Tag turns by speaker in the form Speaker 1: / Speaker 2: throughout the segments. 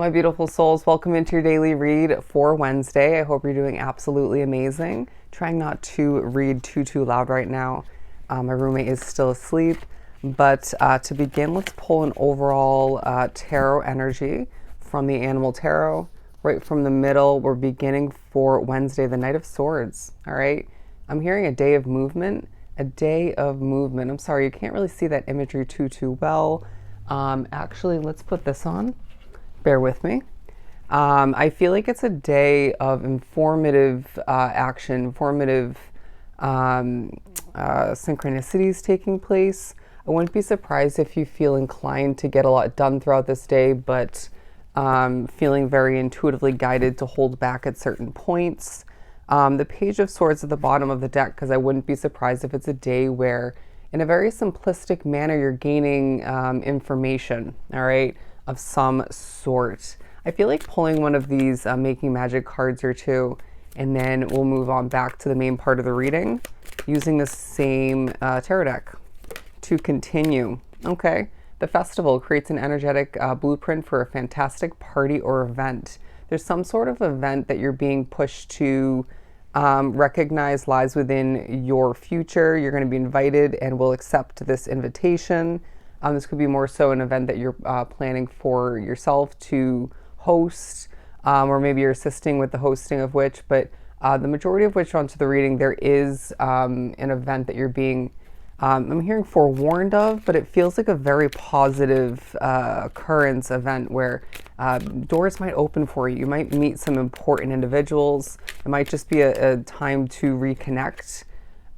Speaker 1: my beautiful souls? Welcome into your daily read for Wednesday. I hope you're doing absolutely amazing. Trying not to read too loud right now. My roommate is still asleep. But to begin, let's pull an overall tarot energy from the Animal Tarot. Right from the middle, we're beginning for Wednesday, the Knight of Swords. All right. I'm hearing a day of movement. A day of movement. I'm sorry, you can't really see that imagery too well. Actually, let's put this on. Bear with me. I feel like it's a day of informative action, informative synchronicities taking place. I wouldn't be surprised if you feel inclined to get a lot done throughout this day, but feeling very intuitively guided to hold back at certain points. The Page of Swords at the bottom of the deck, because I wouldn't be surprised if it's a day where, in a very simplistic manner, you're gaining information, all right, of some sort. I feel like pulling one of these Making Magic cards or two, and then we'll move on back to the main part of the reading using the same tarot deck to continue. Okay, the festival creates an energetic blueprint for a fantastic party or event. There's some sort of event that you're being pushed to recognize lies within your future. You're going to be invited and will accept this invitation. This could be more so an event that you're planning for yourself to host, or maybe you're assisting with the hosting of which, but the majority of which onto the reading, there is an event that you're being, I'm hearing forewarned of, but it feels like a very positive occurrence event where doors might open for you. You might meet some important individuals. It might just be a time to reconnect,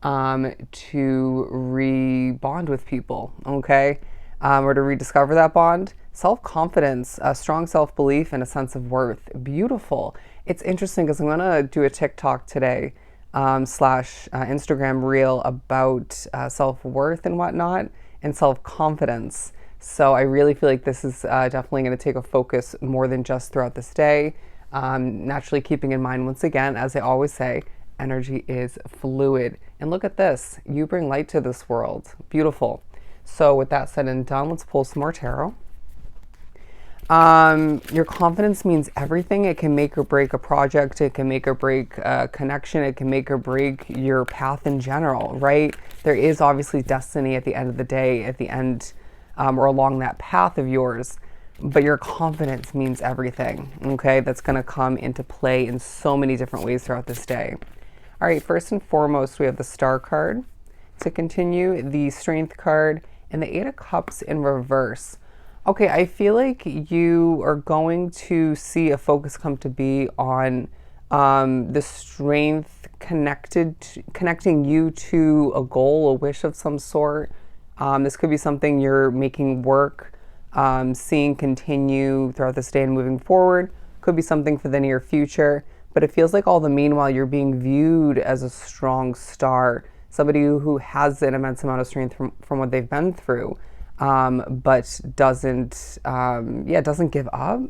Speaker 1: to re-bond with people, okay? Or to rediscover that bond. Self-confidence, a strong self-belief, and a sense of worth. Beautiful. It's interesting because I'm going to do a TikTok today slash Instagram reel about self-worth and whatnot, and self-confidence. So I really feel like this is definitely going to take a focus more than just throughout this day. Naturally keeping in mind, once again, as I always say, energy is fluid. And look at this. You bring light to this world. Beautiful. So with that said and done, let's pull some more tarot. Your confidence means everything. It can make or break a project. It can make or break a connection. It can make or break your path in general, right? There is obviously destiny at the end of the day, at the end or along that path of yours. But your confidence means everything, okay? That's going to come into play in so many different ways throughout this day. All right, first and foremost, we have the Star card. To continue, the Strength card, and the Eight of Cups in reverse. Okay, I feel like you are going to see a focus come to be on the strength connecting you to a goal, a wish of some sort. This could be something you're making work, seeing continue throughout this day and moving forward. Could be something for the near future. But it feels like all the meanwhile you're being viewed as a strong star. Somebody who has an immense amount of strength from what they've been through, but doesn't give up,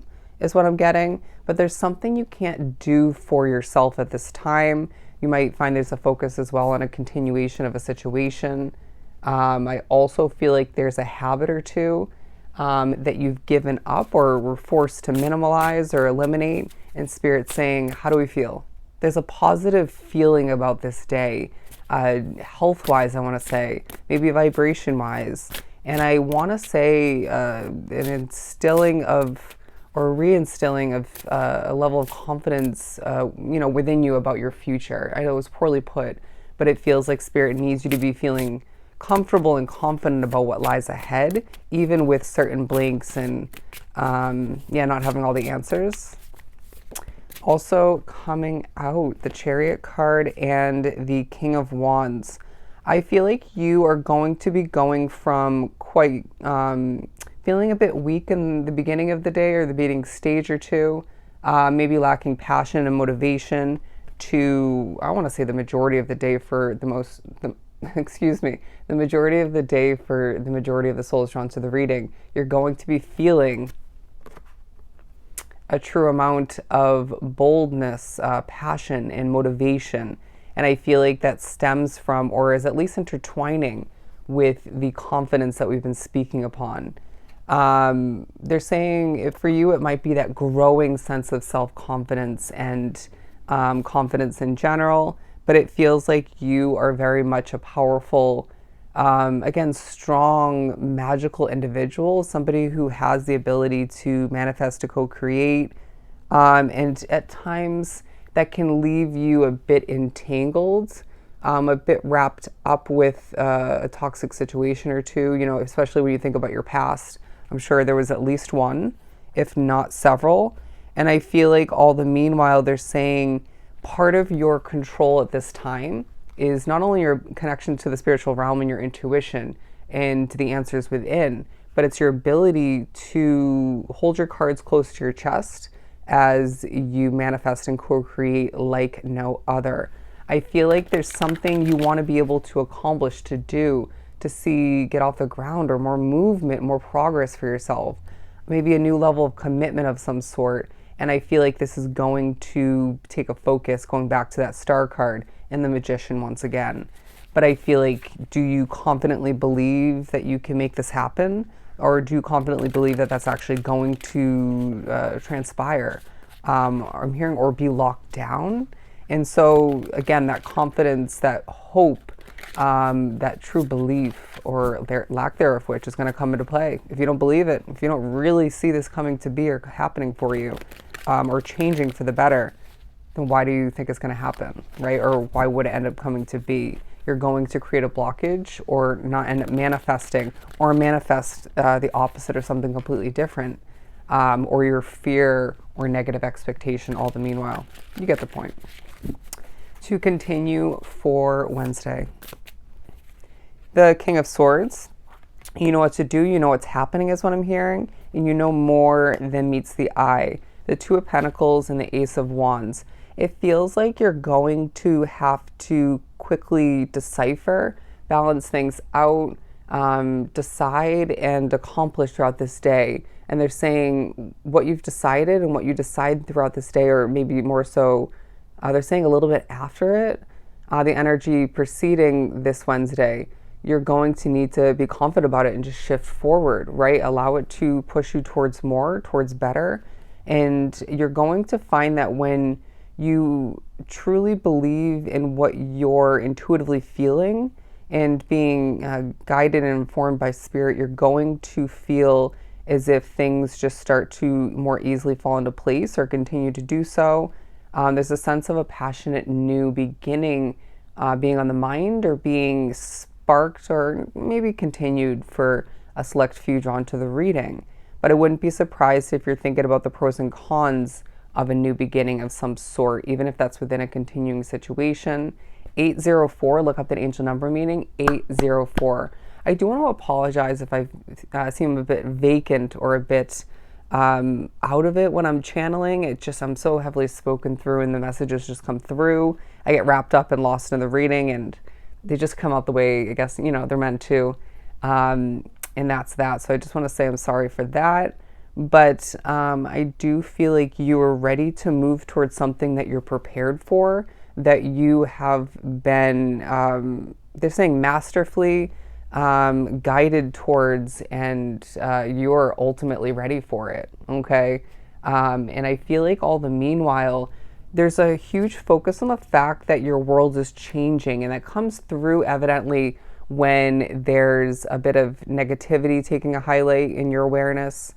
Speaker 1: is what I'm getting. But there's something you can't do for yourself at this time. You might find there's a focus as well on a continuation of a situation. I also feel like there's a habit or two that you've given up or were forced to minimalize or eliminate, and Spirit saying, how do we feel? There's a positive feeling about this day. Health-wise, I want to say, maybe vibration-wise, and I want to say an instilling of or reinstilling of a level of confidence, within you about your future. I know it was poorly put, but it feels like Spirit needs you to be feeling comfortable and confident about what lies ahead, even with certain blanks and not having all the answers. Also coming out, the Chariot card and the King of Wands. I feel like you are going to be going from quite feeling a bit weak in the beginning of the day or the beginning stage or two, maybe lacking passion and motivation, to, I want to say the majority of the day for the majority of the day for the majority of the souls drawn to the reading. You're going to be feeling a true amount of boldness, passion, and motivation. And I feel like that stems from, or is at least intertwining with, the confidence that we've been speaking upon. They're saying for you, it might be that growing sense of self-confidence and confidence in general, but it feels like you are very much a powerful, again, strong, magical individual, somebody who has the ability to manifest, to co-create, and at times that can leave you a bit entangled, a bit wrapped up with a toxic situation or two, you know, especially when you think about your past. I'm sure there was at least one, if not several. And I feel like all the meanwhile, they're saying part of your control at this time is not only your connection to the spiritual realm and your intuition and the answers within, but it's your ability to hold your cards close to your chest as you manifest and co-create like no other. I feel like there's something you want to be able to accomplish, to do, to see get off the ground, or more movement, more progress for yourself, maybe a new level of commitment of some sort. And I feel like this is going to take a focus, going back to that star card and the magician once again. But I feel like, do you confidently believe that you can make this happen? Or do you confidently believe that that's actually going to transpire? I'm hearing, or be locked down. And so, again, that confidence, that hope, that true belief, or their lack thereof, which is going to come into play. If you don't believe it, if you don't really see this coming to be or happening for you, or changing for the better, then why do you think it's going to happen, right? Or why would it end up coming to be? You're going to create a blockage, or not end up manifesting, or manifest the opposite or something completely different, or your fear or negative expectation all the meanwhile. You get the point. To continue for Wednesday, the King of Swords. You know what to do, you know what's happening is what I'm hearing, and you know more than meets the eye. The Two of Pentacles and the Ace of Wands. It feels like you're going to have to quickly decipher, balance things out, decide and accomplish throughout this day. And they're saying what you've decided and what you decide throughout this day, or maybe more so, they're saying a little bit after it, the energy preceding this Wednesday, you're going to need to be confident about it and just shift forward, right? Allow it to push you towards more, towards better. And you're going to find that when you truly believe in what you're intuitively feeling and being guided and informed by spirit, you're going to feel as if things just start to more easily fall into place or continue to do so. There's a sense of a passionate new beginning being on the mind, or being sparked, or maybe continued for a select few drawn to the reading. But I wouldn't be surprised if you're thinking about the pros and cons of a new beginning of some sort, even if that's within a continuing situation. 804, look up that angel number meaning, 804. I do want to apologize if I seem a bit vacant or a bit out of it when I'm channeling. I'm so heavily spoken through, and the messages just come through. I get wrapped up and lost in the reading, and they just come out the way, I guess, they're meant to. And that's that. So I just want to say I'm sorry for that. But I do feel like you are ready to move towards something that you're prepared for, that you have been, they're saying masterfully guided towards, and you're ultimately ready for it, okay? And I feel like all the meanwhile, there's a huge focus on the fact that your world is changing, and that comes through evidently when there's a bit of negativity taking a highlight in your awareness,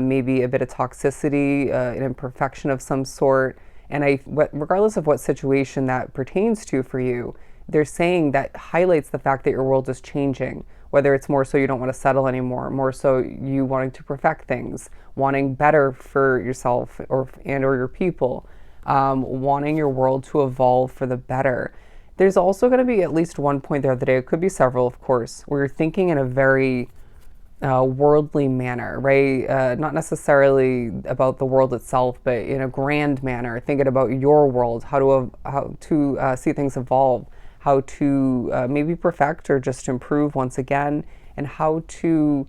Speaker 1: maybe a bit of toxicity, an imperfection of some sort. And regardless of what situation that pertains to for you, they're saying that highlights the fact that your world is changing, whether it's more so you don't want to settle anymore, more so you wanting to perfect things, wanting better for yourself or your people, wanting your world to evolve for the better. There's also going to be at least one point there today, it could be several, of course, where you're thinking in a very worldly manner, right? Not necessarily about the world itself, but in a grand manner, thinking about your world, how to see things evolve, how to maybe perfect or just improve once again, and how to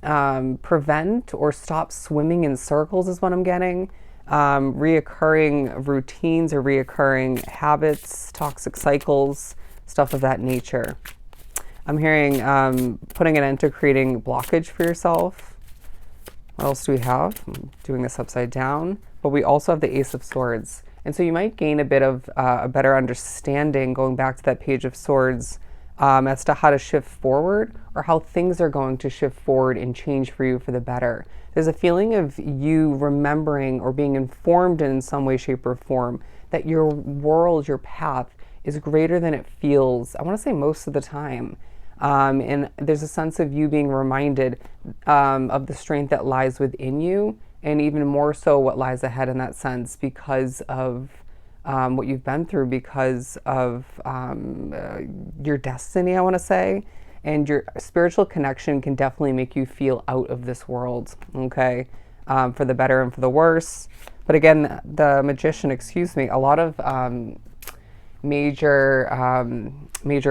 Speaker 1: prevent or stop swimming in circles is what I'm getting. Reoccurring routines or reoccurring habits, toxic cycles, stuff of that nature. I'm hearing putting an end to creating blockage for yourself, What else do we have? I'm doing this upside down, but we also have the Ace of Swords. And so you might gain a bit of a better understanding going back to that Page of Swords as to how to shift forward or how things are going to shift forward and change for you for the better. There's a feeling of you remembering or being informed in some way, shape, or form that your world, your path is greater than it feels, I want to say most of the time. And there's a sense of you being reminded of the strength that lies within you, and even more so what lies ahead in that sense because of what you've been through, because of your destiny, I want to say. And your spiritual connection can definitely make you feel out of this world, okay? For the better and for the worse. But again, the Magician, excuse me, a lot of major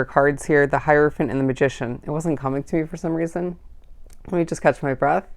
Speaker 1: cards here, the Hierophant and the Magician. It wasn't coming to me for some reason. Let me just catch my breath.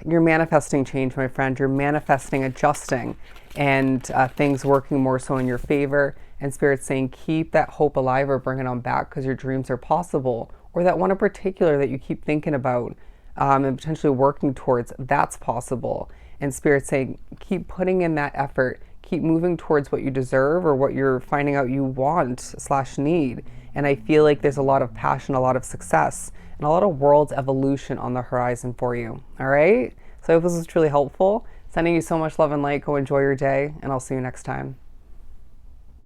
Speaker 1: You're manifesting change, my friend. You're manifesting adjusting and things working more so in your favor. And Spirit's saying keep that hope alive or bring it on back because your dreams are possible. Or that one in particular that you keep thinking about and potentially working towards, that's possible. And Spirit's saying keep putting in that effort. Keep moving towards what you deserve or what you're finding out you want / need. And I feel like there's a lot of passion, a lot of success, and a lot of world's evolution on the horizon for you. All right? So I hope this was truly helpful. Sending you so much love and light. Go enjoy your day, and I'll see you next time.